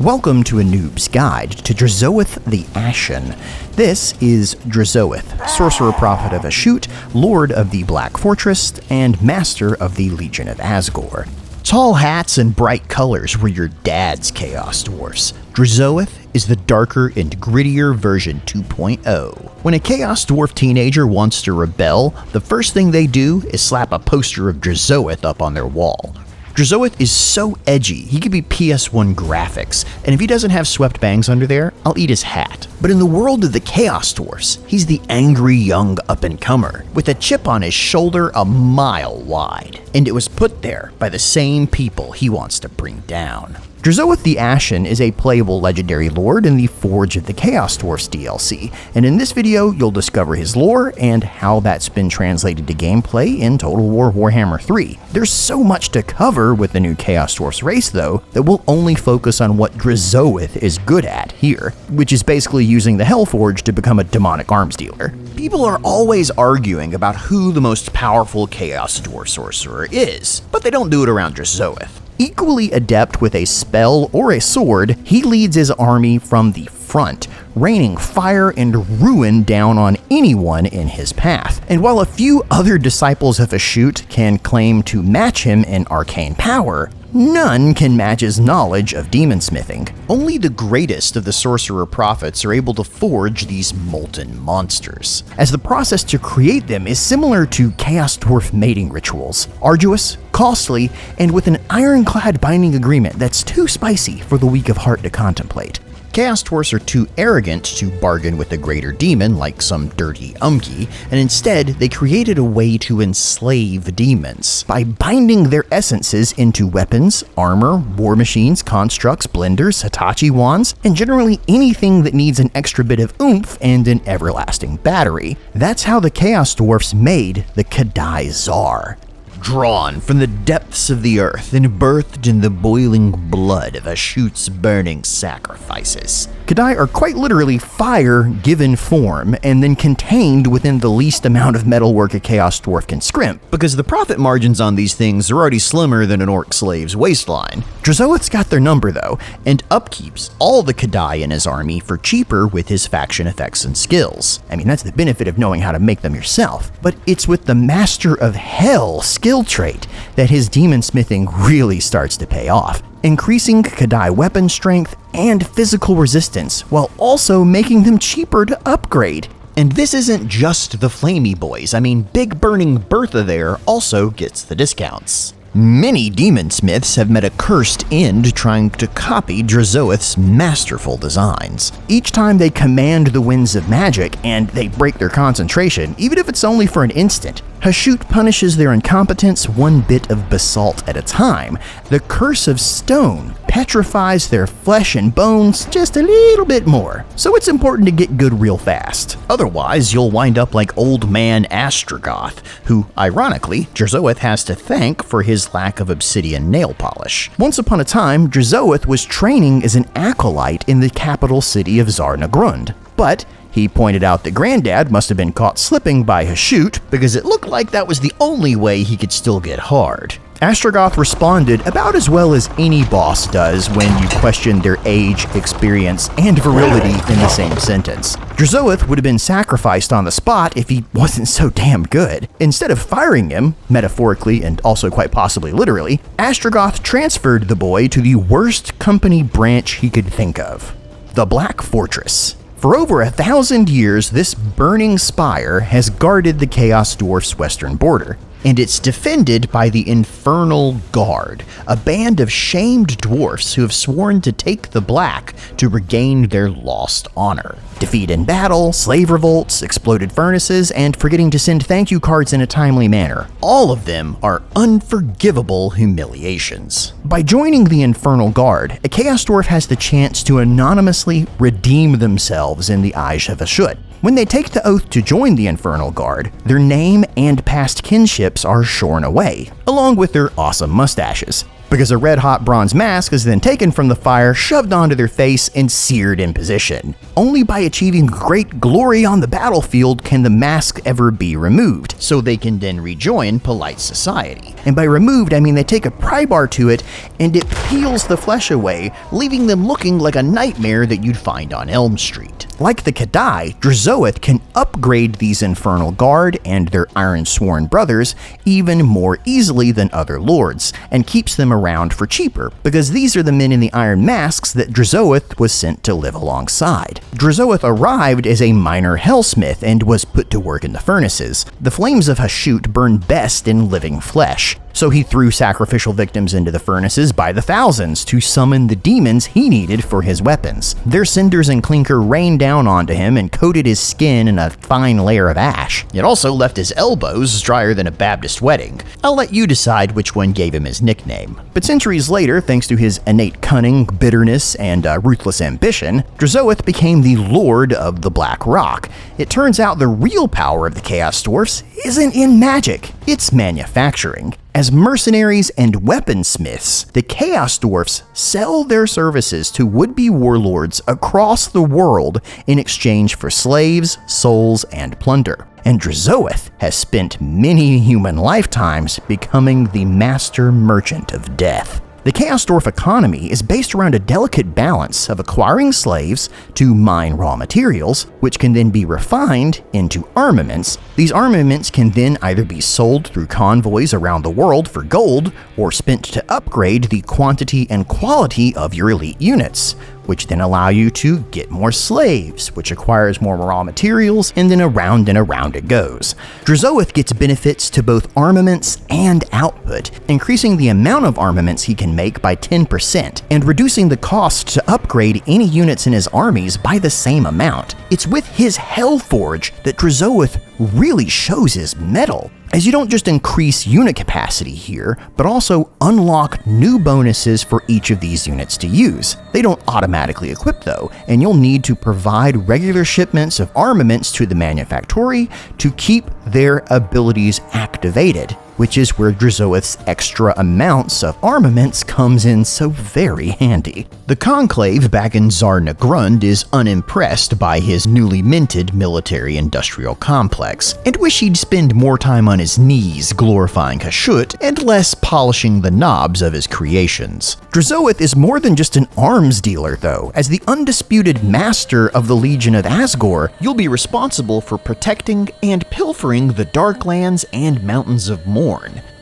Welcome to a Noob's Guide to Drazhoath the Ashen. This is Drazhoath, sorcerer prophet of Ashut, lord of the Black Fortress, and master of the Legion of Asgore. Tall hats and bright colors were your dad's Chaos Dwarfs. Drazhoath is the darker and grittier version 2.0. When a Chaos Dwarf teenager wants to rebel, the first thing they do is slap a poster of Drazhoath up on their wall. Drazhoath is so edgy, he could be PS1 graphics, and if he doesn't have swept bangs under there, I'll eat his hat. But in the world of the Chaos Dwarfs, he's the angry young up-and-comer, with a chip on his shoulder a mile wide, and it was put there by the same people he wants to bring down. Drazhoath the Ashen is a playable legendary lord in the Forge of the Chaos Dwarfs DLC, and in this video you'll discover his lore and how that's been translated to gameplay in Total War Warhammer 3. There's so much to cover with the new Chaos Dwarfs race though, that we'll only focus on what Drazhoath is good at here, which is basically using the Hellforge to become a demonic arms dealer. People are always arguing about who the most powerful Chaos Dwarf sorcerer is, but they don't do it around Drazhoath. Equally adept with a spell or a sword, he leads his army from the front, raining fire and ruin down on anyone in his path. And while a few other disciples of Ashut can claim to match him in arcane power, none can match his knowledge of demonsmithing. Only the greatest of the sorcerer prophets are able to forge these molten monsters, as the process to create them is similar to Chaos Dwarf mating rituals, arduous, costly, and with an ironclad binding agreement that's too spicy for the weak of heart to contemplate. Chaos Dwarfs are too arrogant to bargain with a greater demon like some dirty umki, and instead they created a way to enslave demons by binding their essences into weapons, armor, war machines, constructs, blenders, Hitachi wands, and generally anything that needs an extra bit of oomph and an everlasting battery. That's how the Chaos Dwarfs made the Dawi Zharr. Drawn from the depths of the earth and birthed in the boiling blood of Ashut's burning sacrifices. Dawi are quite literally fire given form and then contained within the least amount of metalwork a Chaos Dwarf can scrimp, because the profit margins on these things are already slimmer than an orc slave's waistline. Drazhoath's got their number though, and upkeeps all the Dawi in his army for cheaper with his faction effects and skills. I mean, that's the benefit of knowing how to make them yourself, but it's with the Master of Hell skill trait that his demonsmithing really starts to pay off, increasing Dawi weapon strength and physical resistance, while also making them cheaper to upgrade. And this isn't just the flamey boys, I mean Big Burning Bertha there also gets the discounts. Many demonsmiths have met a cursed end trying to copy Drazhoath's masterful designs. Each time they command the winds of magic and they break their concentration, even if it's only for an instant, Ashut punishes their incompetence one bit of basalt at a time. The curse of stone petrifies their flesh and bones just a little bit more, so it's important to get good real fast. Otherwise, you'll wind up like old man Drazhoath, who, ironically, Drazhoath has to thank for his lack of obsidian nail polish. Once upon a time, Drazhoath was training as an acolyte in the capital city of Zarnagrund, but he pointed out that Granddad must have been caught slipping by Ashut because it looked like that was the only way he could still get hard. Drazhoath responded about as well as any boss does when you question their age, experience, and virility in the same sentence. Drazhoath would have been sacrificed on the spot if he wasn't so damn good. Instead of firing him, metaphorically and also quite possibly literally, Drazhoath transferred the boy to the worst company branch he could think of, the Black Fortress. For over 1,000 years, this burning spire has guarded the Chaos Dwarfs' western border, and it's defended by the Infernal Guard, a band of shamed dwarfs who have sworn to take the Black to regain their lost honor. Defeat in battle, slave revolts, exploded furnaces, and forgetting to send thank you cards in a timely manner. All of them are unforgivable humiliations. By joining the Infernal Guard, a Chaos Dwarf has the chance to anonymously redeem themselves in the eyes of Ashut. When they take the oath to join the Infernal Guard, their name and past kinships are shorn away, along with their awesome mustaches. because a red-hot bronze mask is then taken from the fire, shoved onto their face, and seared in position. Only by achieving great glory on the battlefield can the mask ever be removed, so they can then rejoin polite society. And by removed, I mean they take a pry bar to it, and it peels the flesh away, leaving them looking like a nightmare that you'd find on Elm Street. Like the Kadai, Drazhoath can upgrade these Infernal Guard and their Iron-Sworn brothers even more easily than other lords, and keeps them around for cheaper, because these are the men in the iron masks that Drazhoath was sent to live alongside. Drazhoath arrived as a minor hellsmith and was put to work in the furnaces. The flames of Hashut burn best in living flesh, so he threw sacrificial victims into the furnaces by the thousands to summon the demons he needed for his weapons. Their cinders and clinker rained down onto him and coated his skin in a fine layer of ash. It also left his elbows drier than a Baptist wedding. I'll let you decide which one gave him his nickname. But centuries later, thanks to his innate cunning, bitterness, and ruthless ambition, Drazhoath became the Lord of the Black Rock. It turns out the real power of the Chaos Dwarfs isn't in magic, it's manufacturing. As mercenaries and weaponsmiths, the Chaos Dwarfs sell their services to would-be warlords across the world in exchange for slaves, souls, and plunder. And Drazhoath has spent many human lifetimes becoming the master merchant of death. The Chaos Dwarf economy is based around a delicate balance of acquiring slaves to mine raw materials, which can then be refined into armaments. These armaments can then either be sold through convoys around the world for gold, or spent to upgrade the quantity and quality of your elite units, which then allow you to get more slaves, which acquires more raw materials, and then around it goes. Drazhoath gets benefits to both armaments and output, increasing the amount of armaments he can make by 10%, and reducing the cost to upgrade any units in his armies by the same amount. It's with his Hellforge that Drazhoath really shows his mettle, as you don't just increase unit capacity here, but also unlock new bonuses for each of these units to use. They don't automatically equip though, and you'll need to provide regular shipments of armaments to the manufactory to keep their abilities activated, which is where Drazhoath's extra amounts of armaments comes in so very handy. The Conclave back in Zharr Nagrund is unimpressed by his newly minted military-industrial complex, and wish he'd spend more time on his knees glorifying Hashut and less polishing the knobs of his creations. Drazhoath is more than just an arms dealer though. As the undisputed master of the Legion of Asgore, you'll be responsible for protecting and pilfering the Darklands and Mountains of Morn.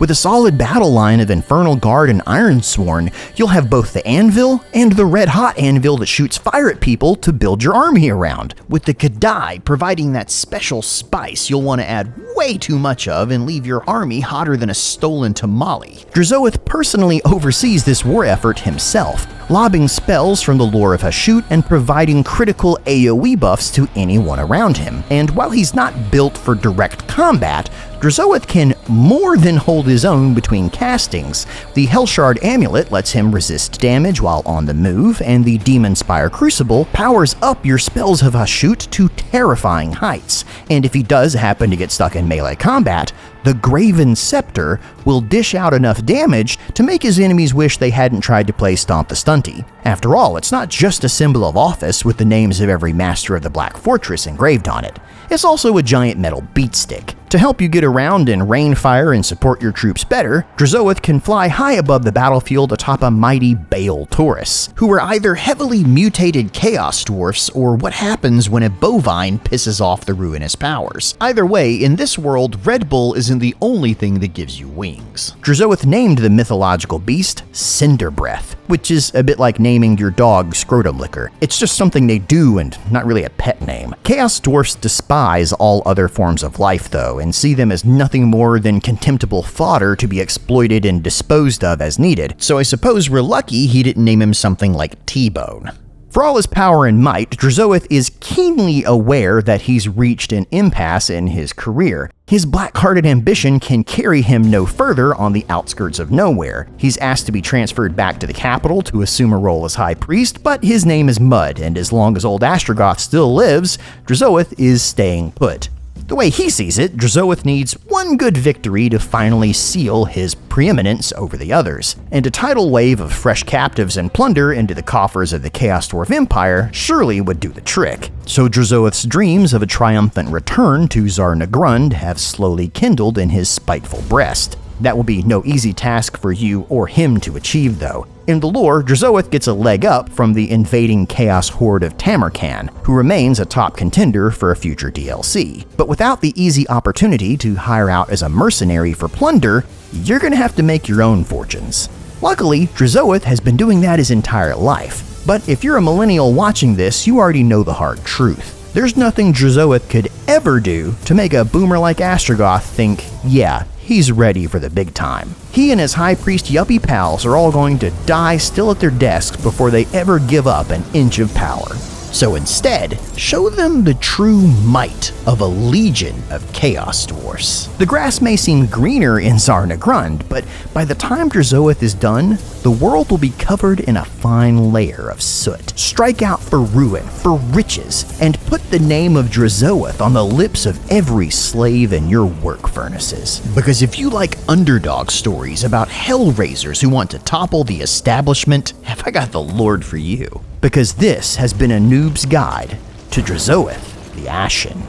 With a solid battle line of Infernal Guard and Ironsworn, you'll have both the anvil and the red-hot anvil that shoots fire at people to build your army around, with the Kadai providing that special spice you'll want to add way too much of and leave your army hotter than a stolen tamale. Drazhoath personally oversees this war effort himself, lobbing spells from the lore of Hashut and providing critical AoE buffs to anyone around him. And while he's not built for direct combat, Drazhoath can more than hold his own between castings. The Hellshard Amulet lets him resist damage while on the move, and the Demon Spire Crucible powers up your spells of Hashut to terrifying heights. And if he does happen to get stuck in melee combat, the Graven Scepter will dish out enough damage to make his enemies wish they hadn't tried to play Stomp the Stunty. After all, it's not just a symbol of office with the names of every master of the Black Fortress engraved on it. It's also a giant metal beatstick. To help you get around and rain fire and support your troops better, Drazhoath can fly high above the battlefield atop a mighty Bale Taurus, who are either heavily mutated Chaos Dwarfs or what happens when a bovine pisses off the ruinous powers. Either way, in this world, Red Bull isn't the only thing that gives you wings. Drazhoath named the mythological beast Cinder Breath, which is a bit like naming your dog Scrotum Liquor. It's just something they do and not really a pet name. Chaos Dwarfs despise all other forms of life though, and see them as nothing more than contemptible fodder to be exploited and disposed of as needed, so I suppose we're lucky he didn't name him something like T-Bone. For all his power and might, Drazhoath is keenly aware that he's reached an impasse in his career. His black-hearted ambition can carry him no further on the outskirts of nowhere. He's asked to be transferred back to the capital to assume a role as High Priest, but his name is Mud, and as long as old Astrogoth still lives, Drazhoath is staying put. The way he sees it, Drazhoath needs one good victory to finally seal his preeminence over the others, and a tidal wave of fresh captives and plunder into the coffers of the Chaos Dwarf Empire surely would do the trick. So Drazhoath's dreams of a triumphant return to Zharr Nagrund have slowly kindled in his spiteful breast. That will be no easy task for you or him to achieve, though. In the lore, Drazhoath gets a leg up from the invading Chaos Horde of Tamarkan, who remains a top contender for a future DLC. But without the easy opportunity to hire out as a mercenary for plunder, you're gonna have to make your own fortunes. Luckily, Drazhoath has been doing that his entire life. But if you're a millennial watching this, you already know the hard truth. There's nothing Drazhoath could ever do to make a boomer like Astrogoth think, yeah, he's ready for the big time. He and his High Priest yuppie pals are all going to die still at their desks before they ever give up an inch of power. So instead, show them the true might of a legion of Chaos Dwarfs. The grass may seem greener in Zharr Nagrund, but by the time Drazhoath is done, the world will be covered in a fine layer of soot. Strike out for ruin, for riches, and put the name of Drazhoath on the lips of every slave in your work furnaces. Because if you like underdog stories about hellraisers who want to topple the establishment, have I got the Lord for you. Because this has been a Noob's Guide to Drazhoath the Ashen.